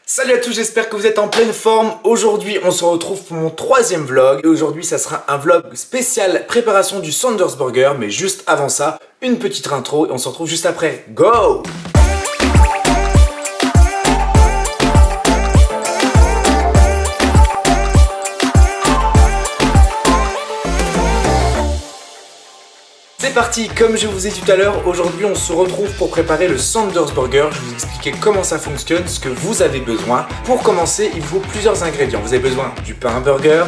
Salut à tous, j'espère que vous êtes en pleine forme. Aujourd'hui, on se retrouve pour mon troisième vlog. Et aujourd'hui, ça sera un vlog spécial préparation du Sanders Burger. Mais juste avant ça, une petite intro et on se retrouve juste après. Go! C'est parti, comme je vous ai dit tout à l'heure, aujourd'hui on se retrouve pour préparer le Sanders Burger. Je vais vous expliquer comment ça fonctionne, ce que vous avez besoin. Pour commencer, il faut plusieurs ingrédients. Vous avez besoin du pain burger,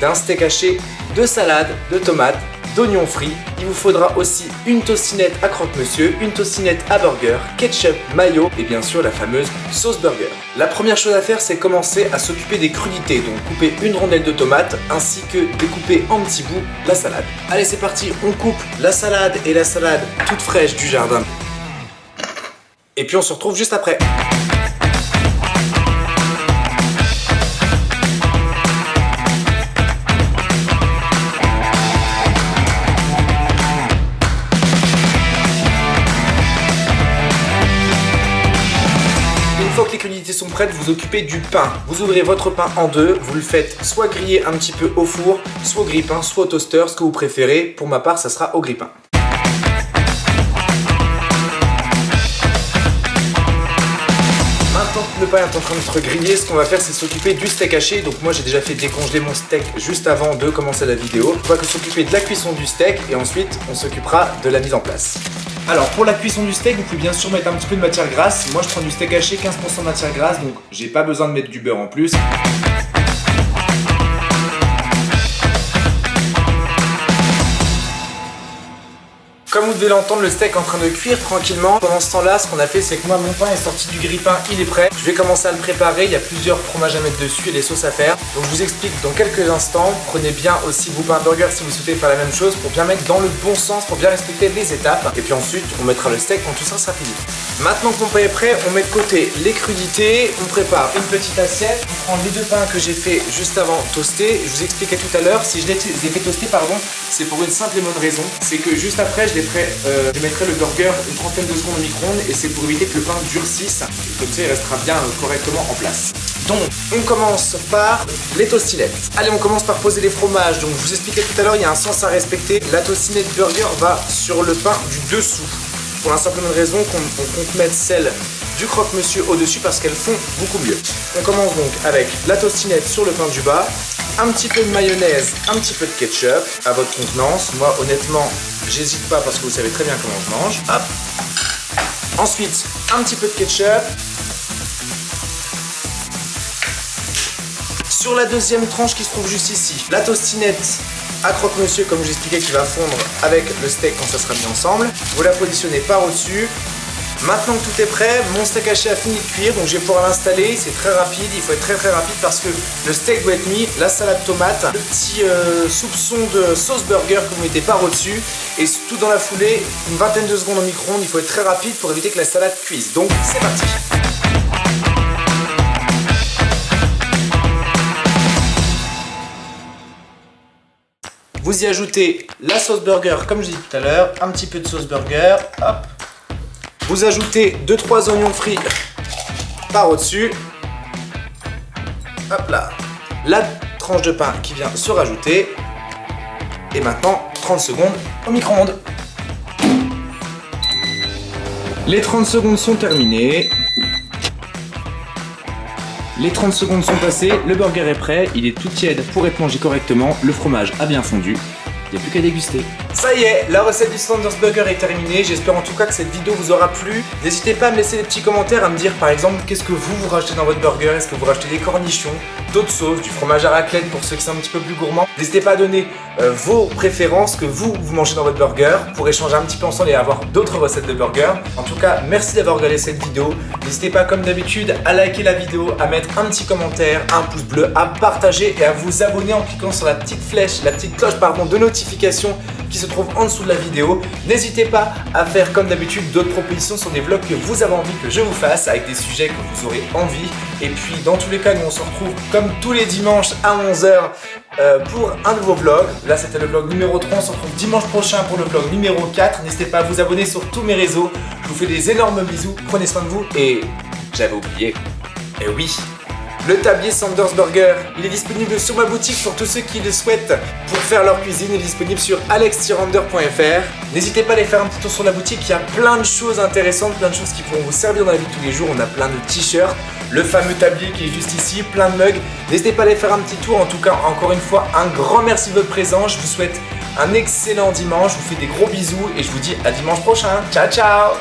d'un steak haché, de salade, de tomates, d'oignons frits. Il vous faudra aussi une toastinette à croque-monsieur, une toastinette à burger, ketchup, mayo et bien sûr la fameuse sauce burger. La première chose à faire, c'est commencer à s'occuper des crudités, donc couper une rondelle de tomate ainsi que découper en petits bouts la salade. Allez, c'est parti, on coupe la salade et la salade toute fraîche du jardin. Et puis on se retrouve juste après. Une fois que les crudités sont prêtes, vous occupez du pain. Vous ouvrez votre pain en deux, vous le faites soit griller un petit peu au four, soit au grille-pain, soit au toaster, ce que vous préférez. Pour ma part, ça sera au grille-pain. Maintenant que le pain est en train de se griller, ce qu'on va faire, c'est s'occuper du steak haché. Donc moi, j'ai déjà fait décongeler mon steak juste avant de commencer la vidéo. On va s'occuper de la cuisson du steak et ensuite, on s'occupera de la mise en place. Alors pour la cuisson du steak, vous pouvez bien sûr mettre un petit peu de matière grasse. Moi je prends du steak haché, 15% de matière grasse, donc j'ai pas besoin de mettre du beurre en plus. Comme vous devez l'entendre, le steak est en train de cuire tranquillement. Pendant ce temps-là, ce qu'on a fait, c'est que moi, mon pain est sorti du grille-pain, il est prêt. Je vais commencer à le préparer. Il y a plusieurs fromages à mettre dessus et des sauces à faire. Donc je vous explique dans quelques instants. Prenez bien aussi vos pains burgers si vous souhaitez faire la même chose pour bien mettre dans le bon sens, pour bien respecter les étapes. Et puis ensuite, on mettra le steak quand tout ça sera fini. Maintenant que mon pain est prêt, on met de côté les crudités. On prépare une petite assiette. On prend les deux pains que j'ai fait juste avant toaster. Je vous expliquais tout à l'heure, si je les ai fait toaster, c'est pour une simple et bonne raison. C'est que juste après, je mettrai le burger une trentaine de secondes au micro-ondes et c'est pour éviter que le pain durcisse. Comme ça, il restera bien correctement en place. Donc, on commence par les toastinettes. Allez, on commence par poser les fromages. Donc, je vous expliquais tout à l'heure, il y a un sens à respecter. La toastinette burger va sur le pain du dessous. Pour la simple raison qu'on compte mettre celle du croque-monsieur au-dessus parce qu'elles font beaucoup mieux. On commence donc avec la toastinette sur le pain du bas, un petit peu de mayonnaise, un petit peu de ketchup à votre contenance. Moi, honnêtement, j'hésite pas parce que vous savez très bien comment je mange. Hop. Ensuite, un petit peu de ketchup. Sur la deuxième tranche qui se trouve juste ici, la toastinette à croque-monsieur, comme j'expliquais, qui va fondre avec le steak quand ça sera mis ensemble. Vous la positionnez par au-dessus. Maintenant que tout est prêt, mon steak haché a fini de cuire, donc je vais pouvoir l'installer. C'est très rapide, il faut être très rapide parce que le steak doit être mis, la salade tomate, le petit soupçon de sauce burger que vous mettez par au-dessus et tout dans la foulée, une vingtaine de secondes au micro-ondes. Il faut être très rapide pour éviter que la salade cuise. Donc c'est parti. Vous y ajoutez la sauce burger comme je disais tout à l'heure, un petit peu de sauce burger, hop. Vous ajoutez 2-3 oignons frits par au-dessus. Hop là. La tranche de pain qui vient se rajouter. Et maintenant, 30 secondes au micro-ondes. Les 30 secondes sont terminées. Les 30 secondes sont passées, le burger est prêt, il est tout tiède pour être mangé correctement, le fromage a bien fondu. Il n'y a plus qu'à déguster. Ça y est, la recette du Sanders Burger est terminée. J'espère en tout cas que cette vidéo vous aura plu. N'hésitez pas à me laisser des petits commentaires, à me dire par exemple qu'est-ce que vous rachetez dans votre burger. Est-ce que vous rachetez des cornichons, d'autres sauces, du fromage à raclette pour ceux qui sont un petit peu plus gourmands. N'hésitez pas à donner vos préférences que vous mangez dans votre burger pour échanger un petit peu ensemble et avoir d'autres recettes de burger. En tout cas, merci d'avoir regardé cette vidéo. N'hésitez pas comme d'habitude à liker la vidéo, à mettre un petit commentaire, un pouce bleu, à partager et à vous abonner en cliquant sur la petite flèche, la petite cloche de notification qui se trouve en dessous de la vidéo. N'hésitez pas à faire comme d'habitude d'autres propositions sur des vlogs que vous avez envie que je vous fasse avec des sujets que vous aurez envie. Et puis dans tous les cas, nous on se retrouve comme tous les dimanches à 11 h pour un nouveau vlog. Là c'était le vlog numéro 3, on se retrouve dimanche prochain pour le vlog numéro 4. N'hésitez pas à vous abonner sur tous mes réseaux. Je vous fais des énormes bisous, prenez soin de vous et j'avais oublié, Et oui, le tablier Sanders Burger, il est disponible sur ma boutique pour tous ceux qui le souhaitent pour faire leur cuisine. Il est disponible sur alextirander.fr. N'hésitez pas à aller faire un petit tour sur la boutique, il y a plein de choses intéressantes, plein de choses qui pourront vous servir dans la vie de tous les jours. On a plein de t-shirts, le fameux tablier qui est juste ici, plein de mugs. N'hésitez pas à aller faire un petit tour. En tout cas, encore une fois, un grand merci de votre présence. Je vous souhaite un excellent dimanche, je vous fais des gros bisous et je vous dis à dimanche prochain. Ciao ciao!